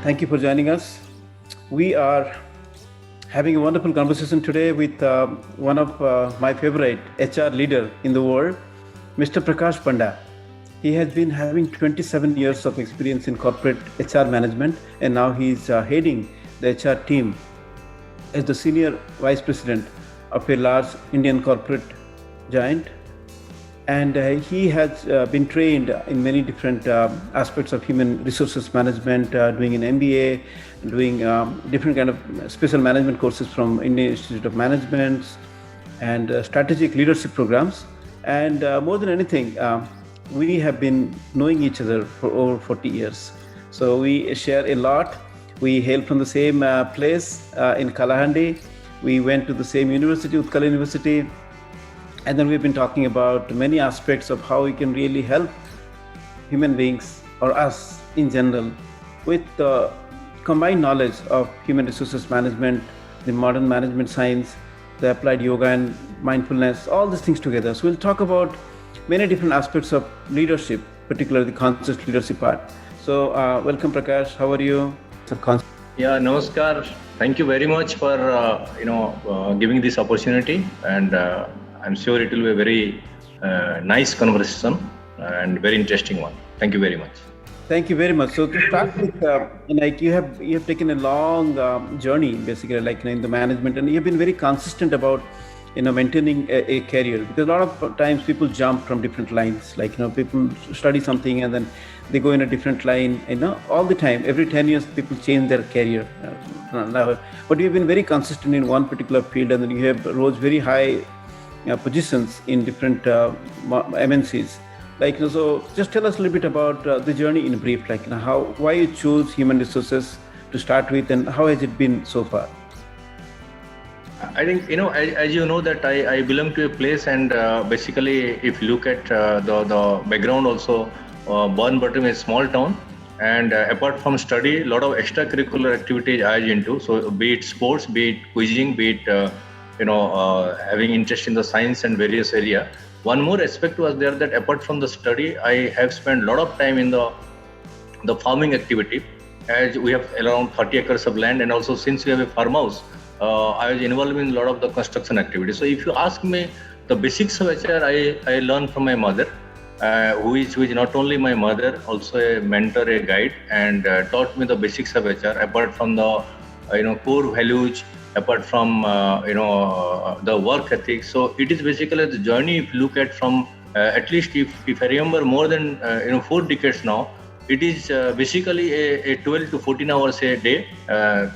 Thank you for joining us. We are having a wonderful conversation today with one of my favorite HR leader in the world, Mr. Prakash Panda. He has been having 27 years of experience in corporate HR management, and now he's heading the HR team as the senior vice president of a large Indian corporate giant. And he has been trained in many different aspects of human resources management, doing an MBA, doing different kind of special management courses from Indian Institute of Management and strategic leadership programs. And more than anything, we have been knowing each other for over 40 years. So we share a lot. We hail from the same place in Kalahandi. We went to the same university, Utkal University. And then we've been talking about many aspects of how we can really help human beings or us in general with the combined knowledge of human resources management, the modern management science, the applied yoga and mindfulness, all these things together. So we'll talk about many different aspects of leadership, particularly the conscious leadership part. So welcome Prakash, how are you? Yeah, Namaskar. Thank you very much for giving this opportunity, and I'm sure it will be a very nice conversation and very interesting one. Thank you very much. Thank you very much. So to start with, you have taken a long journey basically, in the management, and you have been very consistent about maintaining a career, because a lot of times people jump from different lines. People study something and then they go in a different line. All the time, every 10 years, people change their career. But you've been very consistent in one particular field, and then you have rose very high positions in different MNCs. So just tell us a little bit about the journey in brief, why you choose human resources to start with, and how has it been so far? I think, as you know that I belong to a place, and basically if you look at the background also, born but in a small town, and apart from study, a lot of extracurricular activities I was into. So be it sports, be it quizzing, be it having interest in the science and various area. One more aspect was there that apart from the study, I have spent a lot of time in the farming activity, as we have around 30 acres of land, and also since we have a farmhouse, I was involved in a lot of the construction activities. So if you ask me, the basics of HR, I learned from my mother, who is not only my mother, also a mentor, a guide, and taught me the basics of HR, apart from the core values, apart from the work ethics. So it is basically the journey. If you look at from at least if I remember more than 4 decades now, it is basically a 12 to 14 hours a day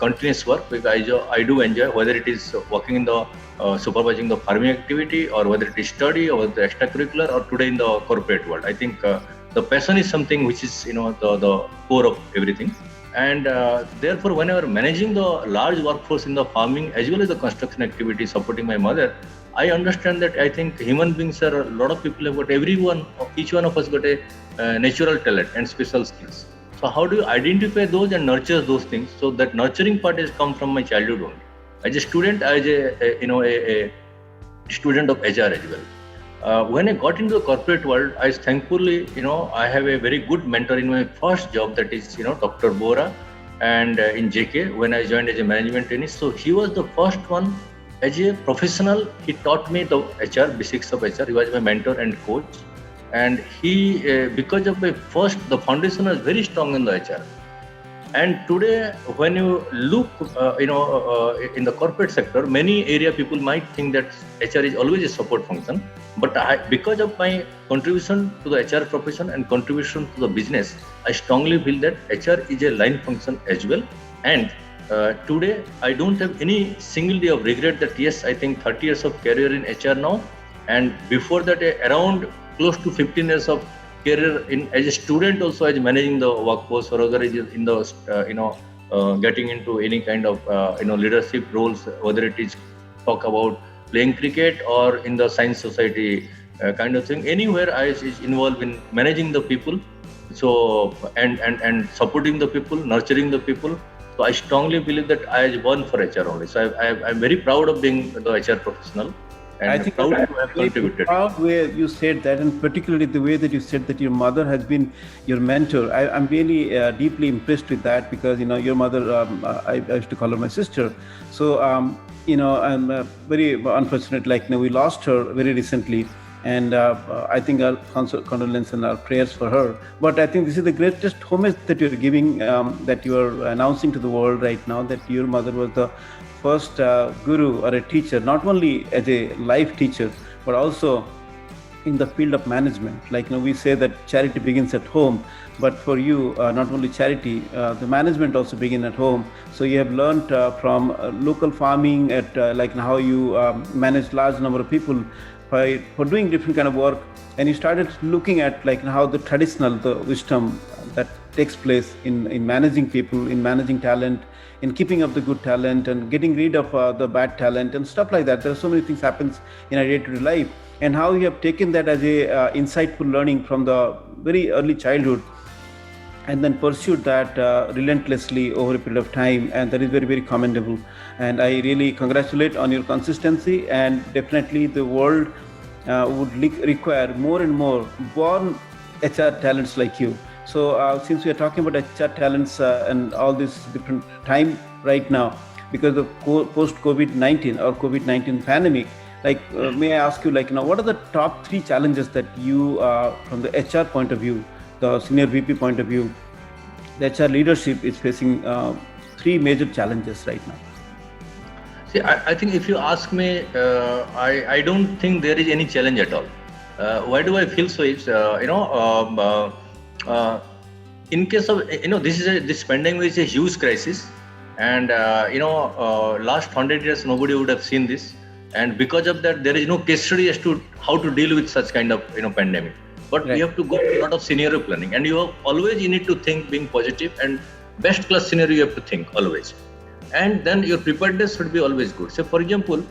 continuous work, because I do enjoy, whether it is working in the supervising the farming activity, or whether it is study, or the extracurricular, or today in the corporate world. I think the passion is something which is the core of everything. And therefore, whenever managing the large workforce in the farming as well as the construction activity, supporting my mother, I understand that I think human beings are, a lot of people have got, each one of us got a natural talent and special skills. So how do you identify those and nurture those things? So that nurturing part has come from my childhood only. As a student, as a student of HR as well. When I got into the corporate world, I thankfully, I have a very good mentor in my first job, that is, Dr. Bora, and in JK, when I joined as a management trainee. So he was the first one as a professional. He taught me the HR, basics of HR. He was my mentor and coach. And he, because of the foundation was very strong in the HR. And today, when you look, in the corporate sector, many area people might think that HR is always a support function. But because of my contribution to the HR profession and contribution to the business, I strongly feel that HR is a line function as well. And today, I don't have any single day of regret that yes, I think 30 years of career in HR now. And before that, around close to 15 years of career as a student, also as managing the workforce, or other in the getting into any kind of leadership roles, whether it is talk about playing cricket or in the science society kind of thing. Anywhere I is involved in managing the people, so and supporting the people, nurturing the people. So I strongly believe that I was born for HR only. So I'm very proud of being the HR professional. I and think proud that's to have a very contributed. proud way you said that, and particularly the way that you said that your mother has been your mentor. I'm really deeply impressed with that, because your mother, I used to call her my sister. So I'm very unfortunate. Like we lost her very recently, and I think our condolence and our prayers for her. But I think this is the greatest homage that you're giving, that you are announcing to the world right now, that your mother was the first guru or a teacher, not only as a life teacher, but also in the field of management. Like we say that charity begins at home, but for you, not only charity, the management also begin at home. So you have learned from local farming, at like how you manage large number of people for doing different kind of work, and you started looking at like how the wisdom that takes place in managing people, in managing talent, in keeping up the good talent, and getting rid of the bad talent and stuff like that. There are so many things happens in our day-to-day life, and how you have taken that as a insightful learning from the very early childhood, and then pursued that relentlessly over a period of time, and that is very, very commendable. And I really congratulate on your consistency, and definitely the world would require more and more born HR talents like you. So since we are talking about HR talents and all this different time right now, because of post COVID-19 or COVID-19 pandemic, like may I ask you, like what are the top 3 challenges that you, from the HR point of view, the senior VP point of view, the HR leadership is facing 3 major challenges right now? See, I think if you ask me, I don't think there is any challenge at all. Why do I feel so? Is in case of this pandemic is a huge crisis, and last 100 years nobody would have seen this, and because of that there is no case study as to how to deal with such kind of pandemic. But Right. we have to go through a lot of scenario planning, and you need to think being positive, and best class scenario you have to think always, and then your preparedness should be always good. So for example,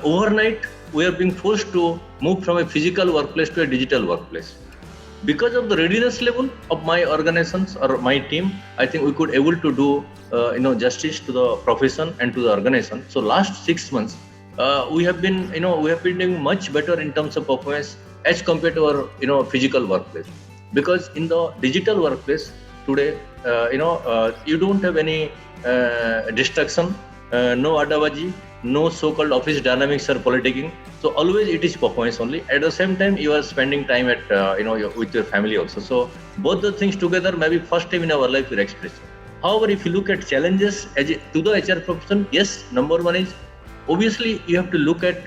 overnight we are being forced to move from a physical workplace to a digital workplace. Because of the readiness level of my organizations or my team, I think we could able to do justice to the profession and to the organization. So last 6 months, we have been doing much better in terms of performance as compared to our physical workplace. Because in the digital workplace today, you don't have any distraction, no adabaji, no so-called office dynamics or politicking. So always it is performance only. At the same time, you are spending time at with your family also. So both the things together, maybe first time in our life we're expressing. However, if you look at challenges to the HR profession, yes, number one is obviously you have to look at.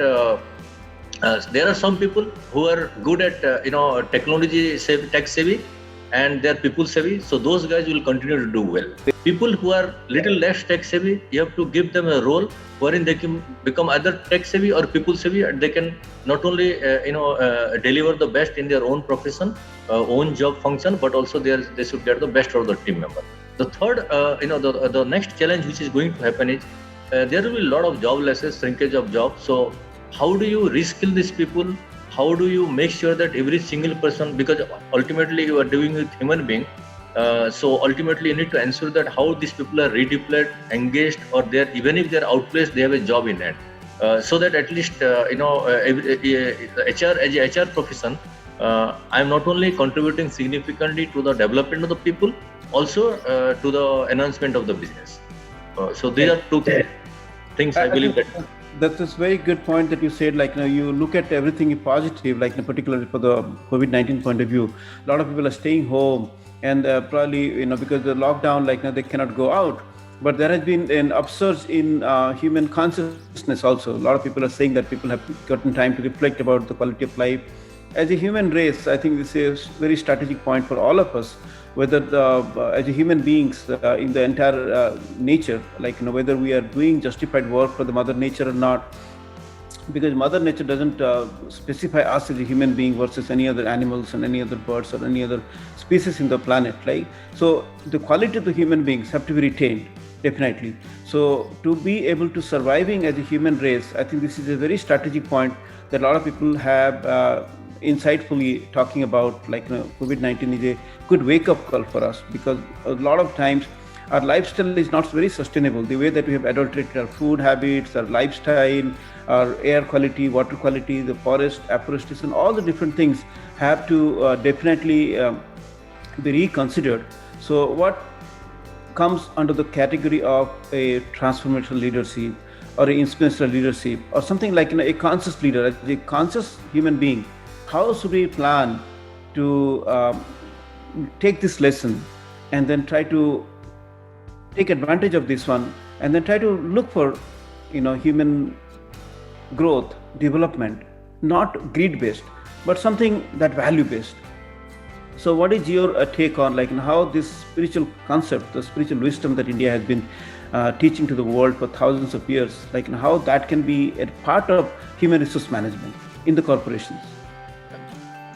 There are some people who are good at technology tech savvy, and they're people savvy, so those guys will continue to do well. People who are little less tech savvy, you have to give them a role wherein they can become either tech savvy or people savvy, and they can not only deliver the best in their own profession, own job function, but also they should get the best out of the team member. The third, the next challenge which is going to happen is there will be a lot of job losses, shrinkage of jobs. So how do you reskill these people? How do you make sure that every single person, because ultimately you are dealing with human being, so ultimately you need to ensure that how these people are redeployed, engaged, or even if they're outplaced, they have a job in hand, so that at least HR as a HR profession, I am not only contributing significantly to the development of the people, also to the enhancement of the business. So these are two things I believe that. That's a very good point that you said. Like you look at everything positive. Like particularly for the COVID-19 point of view, a lot of people are staying home, and probably because the lockdown, like they cannot go out. But there has been an upsurge in human consciousness also. A lot of people are saying that people have gotten time to reflect about the quality of life. As a human race, I think this is a very strategic point for all of us, whether as a human beings in the entire nature, like whether we are doing justified work for the mother nature or not, because mother nature doesn't specify us as a human being versus any other animals and any other birds or any other species in the planet, right? So the quality of the human beings have to be retained, definitely. So to be able to surviving as a human race, I think this is a very strategic point that a lot of people have insightfully talking about. Like COVID-19 is a good wake-up call for us, because a lot of times our lifestyle is not very sustainable. The way that we have adulterated our food habits, our lifestyle, our air quality, water quality, the forest afforestation, all the different things have to definitely be reconsidered. So what comes under the category of a transformational leadership or an inspirational leadership or something like a conscious leader, a conscious human being? How should we plan to take this lesson and then try to take advantage of this one and then try to look for human growth, development, not greed based, but something that value based? So what is your take on how this spiritual concept, the spiritual wisdom that India has been teaching to the world for thousands of years, how that can be a part of human resource management in the corporations?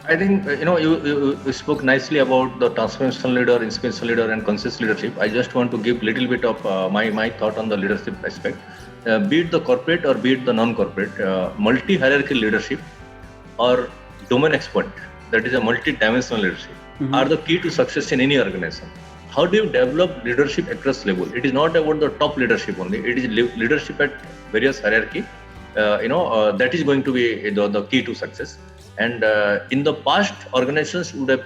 I think you spoke nicely about the transformational leader, inspirational leader, and conscious leadership. I just want to give little bit of my thought on the leadership aspect. Be it the corporate or be it the non-corporate, multi-hierarchy leadership or domain expert, that is a multi-dimensional leadership, are the key to success in any organization. How do you develop leadership across level? It is not about the top leadership only. It is leadership at various hierarchy. That is going to be the key to success. And in the past, organizations would have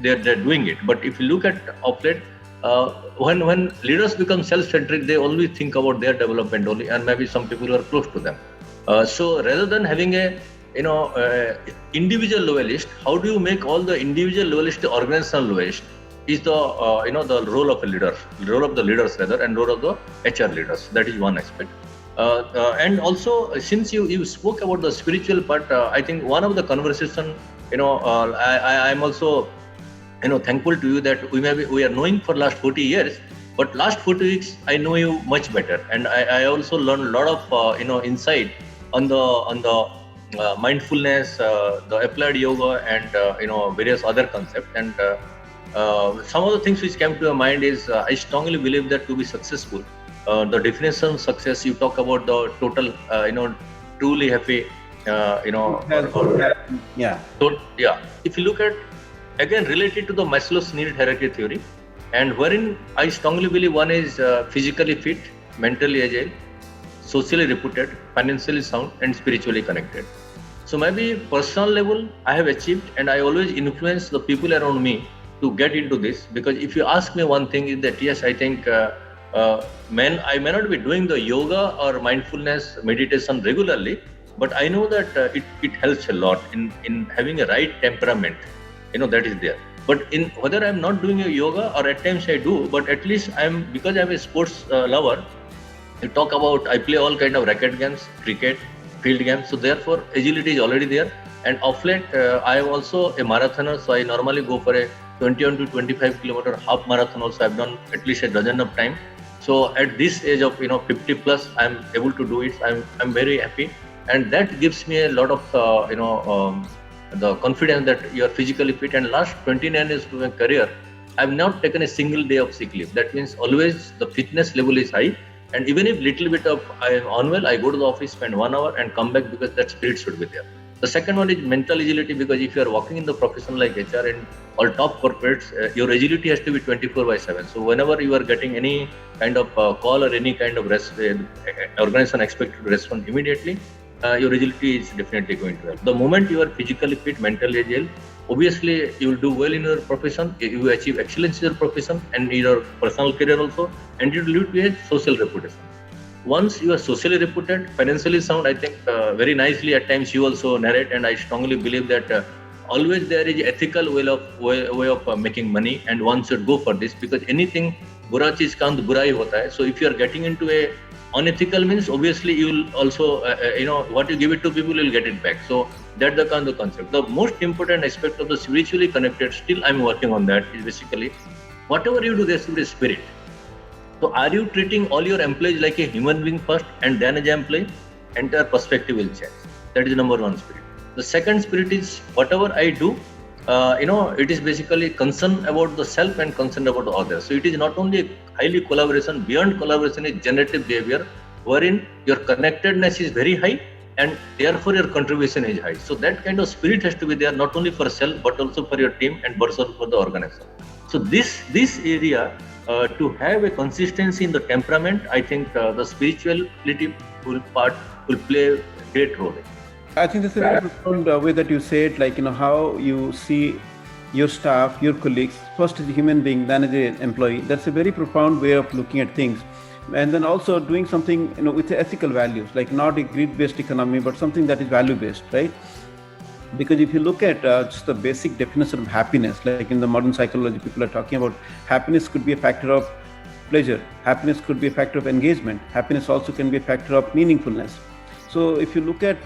they're doing it. But if you look at of late, when leaders become self-centric, they always think about their development only, and maybe some people who are close to them. So rather than having a individual loyalist, how do you make all the individual loyalist organizational loyalist? Is the the role of a leader, role of the leaders rather, and role of the HR leaders. That is one aspect. And also, since you spoke about the spiritual part, I think one of the conversation, I'm also thankful to you that we are knowing for last 40 years, but last 40 weeks I know you much better, and I also learned a lot of insight on the mindfulness, the applied yoga, and various other concepts. And some of the things which came to my mind is I strongly believe that to be successful, the definition of success, you talk about the total, truly happy, Yeah. So, yeah. If you look at, again, related to the Maslow's need hierarchy theory, and wherein I strongly believe one is physically fit, mentally agile, socially reputed, financially sound, and spiritually connected. So maybe personal level I have achieved, and I always influence the people around me to get into this. Because if you ask me one thing, is that yes, I think I may not be doing the yoga or mindfulness meditation regularly, but I know that it helps a lot in having a right temperament, that is there. But in whether I'm not doing a yoga or at times I do, but at least because I'm a sports lover, I talk about, I play all kind of racket games, cricket, field games. So therefore agility is already there. And of late, I am also a marathoner. So I normally go for a 21 to 25 kilometer half marathon also. I've done at least a dozen of time. So at this age of 50 plus, I'm able to do it. I'm very happy, and that gives me a lot of the confidence that you are physically fit. And last 29 years of my career, I've not taken a single day of sick leave. That means always the fitness level is high. And even if little bit of I am unwell, I go to the office, spend 1 hour, and come back because that spirit should be there. The second one is mental agility, because if you are working in the profession like HR and all top corporates, your agility has to be 24/7. So whenever you are getting any kind of call or any kind of organization expected to respond immediately, your agility is definitely going to help. The moment you are physically fit, mentally agile, obviously you will do well in your profession, you will achieve excellence in your profession and in your personal career also, and it will lead to a social reputation. Once you are socially reputed, financially sound, I think very nicely at times you also narrate, and I strongly believe that always there is ethical way of making money, and one should go for this, because anything बुरा चीज का अंत बुरा ही होता है. So if you are getting into a unethical means, obviously you will also what you give it to people, you will get it back. So that's the kind of concept. The most important aspect of the spiritually connected, still I'm working on that, is basically whatever you do, there should be a spirit. So are you treating all your employees like a human being first, and then as an employee? Entire perspective will change. That is number one spirit. The second spirit is whatever I do, it is basically concern about the self and concern about the others. So it is not only highly collaboration, beyond collaboration is generative behavior, wherein your connectedness is very high and therefore your contribution is high. So that kind of spirit has to be there, not only for self but also for your team and also for the organization. So this area to have a consistency in the temperament, I think the spirituality will play a great role. I think that's a very profound way that you say it, like, how you see your staff, your colleagues, first as a human being, then as an employee. That's a very profound way of looking at things. And then also doing something, with ethical values, like not a greed-based economy, but something that is value-based, right? Because if you look at just the basic definition of happiness, like in the modern psychology, people are talking about happiness could be a factor of pleasure, happiness could be a factor of engagement, happiness also can be a factor of meaningfulness. So if you look at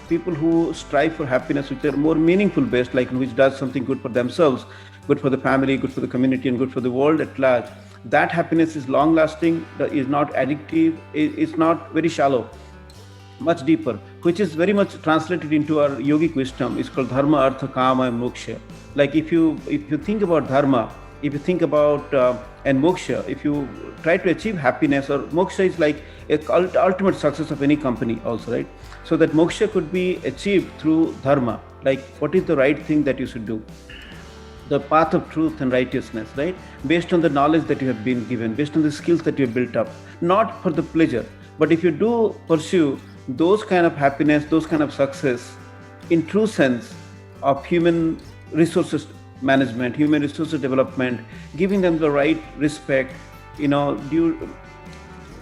people who strive for happiness, which are more meaningful based, like which does something good for themselves, good for the family, good for the community, and good for the world at large, that happiness is long lasting, is not addictive, is not very shallow, much deeper, which is very much translated into our yogic wisdom. It's called dharma, artha, kama, and moksha. Like if you think about dharma, if you think about and moksha, if you try to achieve happiness, or moksha is like a ultimate success of any company also, right? So that moksha could be achieved through dharma, like what is the right thing that you should do, the path of truth and righteousness, right? Based on the knowledge that you have been given, based on the skills that you have built up, not for the pleasure. But if you do pursue those kind of happiness, those kind of success, in true sense of human resources management, human resources development, giving them the right respect,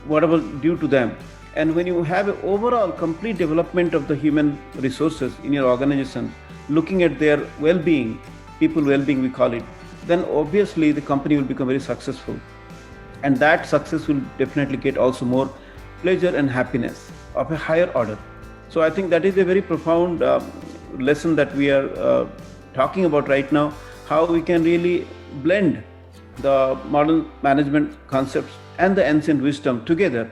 whatever due to them. And when you have an overall complete development of the human resources in your organization, looking at their well-being, people well-being we call it, then obviously the company will become very successful. And that success will definitely get also more pleasure and happiness of a higher order. So I think that is a very profound lesson that we are talking about right now, how we can really blend the modern management concepts and the ancient wisdom together.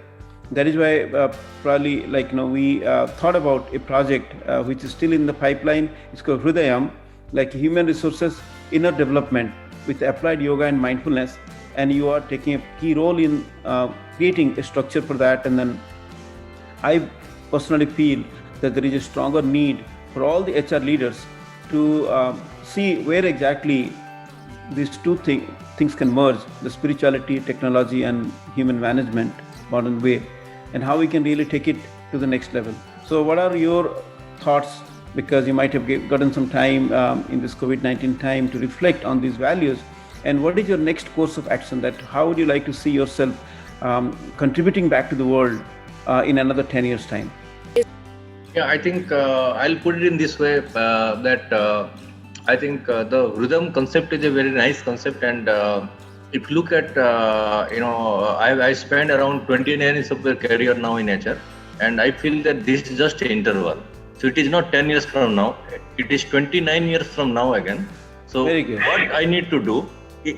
That is why probably we thought about a project which is still in the pipeline. It's called Hridayam, like human resources inner development with applied yoga and mindfulness. And you are taking a key role in creating a structure for that. And then I personally feel that there is a stronger need for all the HR leaders to see where exactly these two things can merge, the spirituality, technology, and human management, modern way, and how we can really take it to the next level. So what are your thoughts? Because you might have gotten some time in this COVID-19 time to reflect on these values. And what is your next course of action? That how would you like to see yourself contributing back to the world in another 10 years' time? Yeah, I think I'll put it in this way that I think the rhythm concept is a very nice concept. And if you look at, I spent around 29 years of my career now in HR, and I feel that this is just an interval. So it is not 10 years from now, it is 29 years from now again. So what I need to do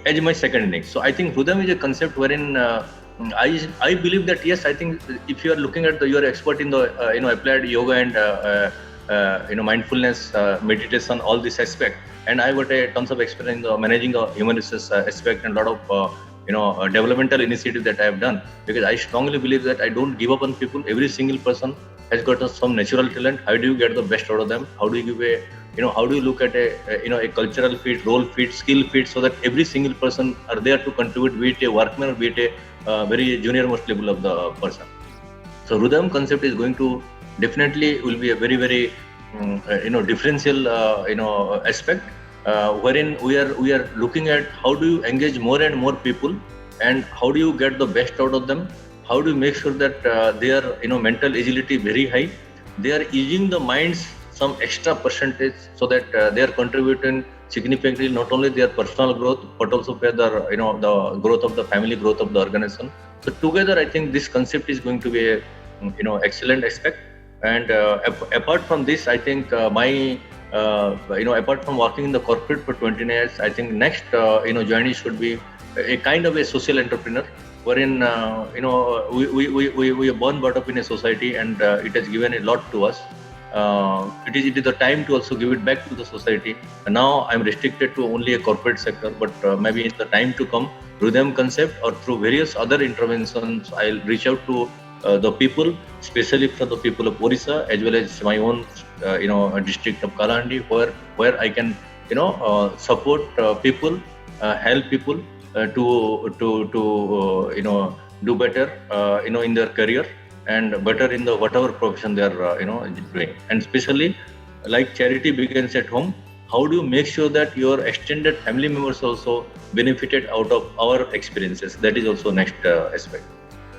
as my second innings. So I think Rhythm is a concept wherein I believe that, yes, I think if you are looking at you are expert in the applied yoga and mindfulness, meditation, all this aspect, and I got a tons of experience in the managing the human resources aspect and a lot of developmental initiative that I have done, because I strongly believe that I don't give up on people. Every single person has got some natural talent. How do you get the best out of them? How do you give how do you look at a cultural fit, role fit, skill fit, so that every single person are there to contribute, be it a workman or be it a very junior most level of the person. So Rhythm concept is going to definitely will be a very, very differential aspect wherein we are looking at how do you engage more and more people, and how do you get the best out of them. How do you make sure that their mental agility very high, they are using the minds some extra percentage, so that they are contributing significantly not only their personal growth but also for the the growth of the family, growth of the organization. So together, I think this concept is going to be a excellent aspect. And apart from this, I think my apart from working in the corporate for 20 years, I think next journey should be a kind of a social entrepreneur, wherein we are born brought up in a society, and it has given a lot to us. It is the time to also give it back to the society. And now I'm restricted to only a corporate sector, but maybe in the time to come, Rhythm concept or through various other interventions, I'll reach out to the people, especially from the people of Orissa, as well as my own district of Kalahandi, where I can support people help people to do better in their career and better in the whatever profession they are doing. And especially like charity begins at home, how do you make sure that your extended family members also benefited out of our experiences? That is also next aspect.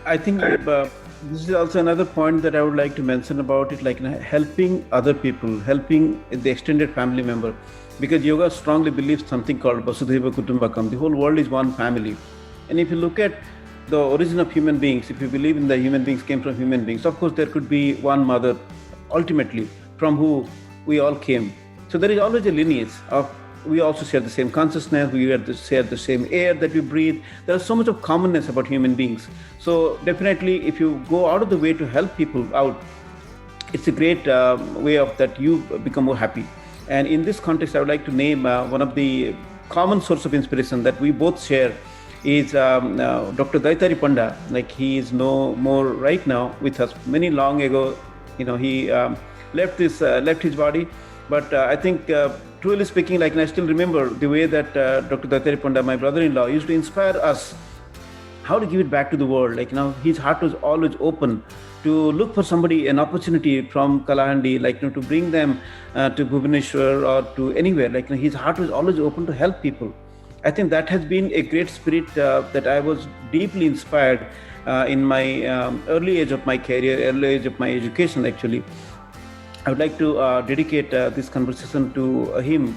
I think this is also another point that I would like to mention about it, like helping other people, helping the extended family member, because yoga strongly believes something called Vasudhaiva Kutumbakam. The whole world is one family, and if you look at the origin of human beings, if you believe in the human beings came from human beings, of course there could be one mother, ultimately, from who we all came. So there is always a lineage of. We also share the same consciousness, we share the same air that we breathe. There is so much of commonness about human beings. So definitely, if you go out of the way to help people out, it's a great way of that you become more happy. And in this context, I would like to name one of the common source of inspiration that we both share is Dr. Daitari Panda. Like, he is no more right now with us. Many long ago, he left his body. But I think, truly speaking, like, and I still remember the way that Dr. Daitari Panda, my brother-in-law, used to inspire us how to give it back to the world. Like, his heart was always open to look for somebody, an opportunity from Kalahandi, like, to bring them to Bhubaneswar or to anywhere. Like, his heart was always open to help people. I think that has been a great spirit that I was deeply inspired in my early age of my career, early age of my education, actually. I would like to dedicate this conversation to him.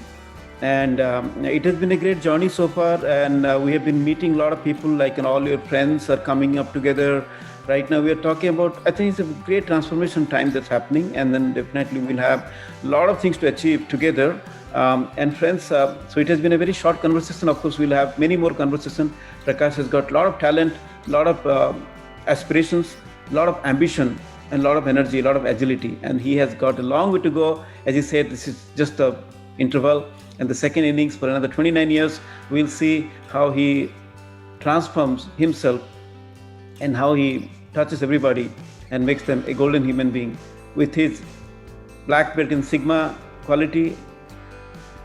And it has been a great journey so far. And we have been meeting a lot of people, like, and all your friends are coming up together. Right now we are talking about, I think it's a great transformation time that's happening. And then definitely we'll have a lot of things to achieve together. And friends, so it has been a very short conversation. Of course, we'll have many more conversations. Prakash has got a lot of talent, a lot of aspirations, a lot of ambition, and a lot of energy, a lot of agility. And he has got a long way to go. As he said, this is just the interval. And the second innings for another 29 years, we'll see how he transforms himself and how he touches everybody and makes them a golden human being with his black belt in Sigma quality.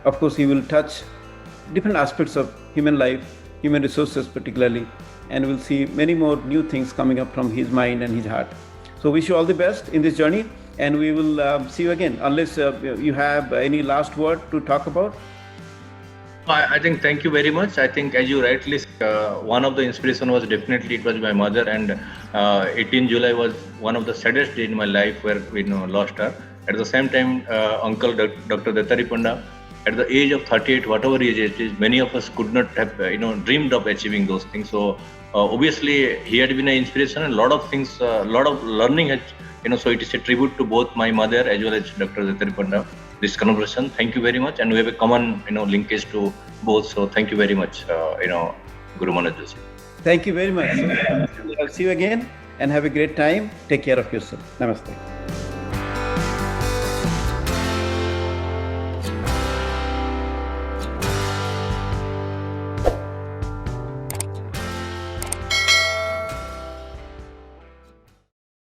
Of course, he will touch different aspects of human life, human resources particularly, and we'll see many more new things coming up from his mind and his heart. So wish you all the best in this journey, and we will see you again, unless you have any last word to talk about. I think thank you very much. I think, as you rightly said, one of the inspiration was definitely it was my mother, and 18 July was one of the saddest day in my life where we lost her. At the same time, Uncle Dr. Daitari Panda, at the age of 38, whatever age it is, many of us could not have dreamed of achieving those things. So obviously he had been an inspiration, and a lot of things, a lot of learning has, so it is a tribute to both my mother as well as Dr. Daitari Panda. This conversation, thank you very much, and we have a common linkage to both. So thank you very much, Guru Manoj Joshi. Thank you very much. I'll see you again and have a great time. Take care of yourself. Namaste.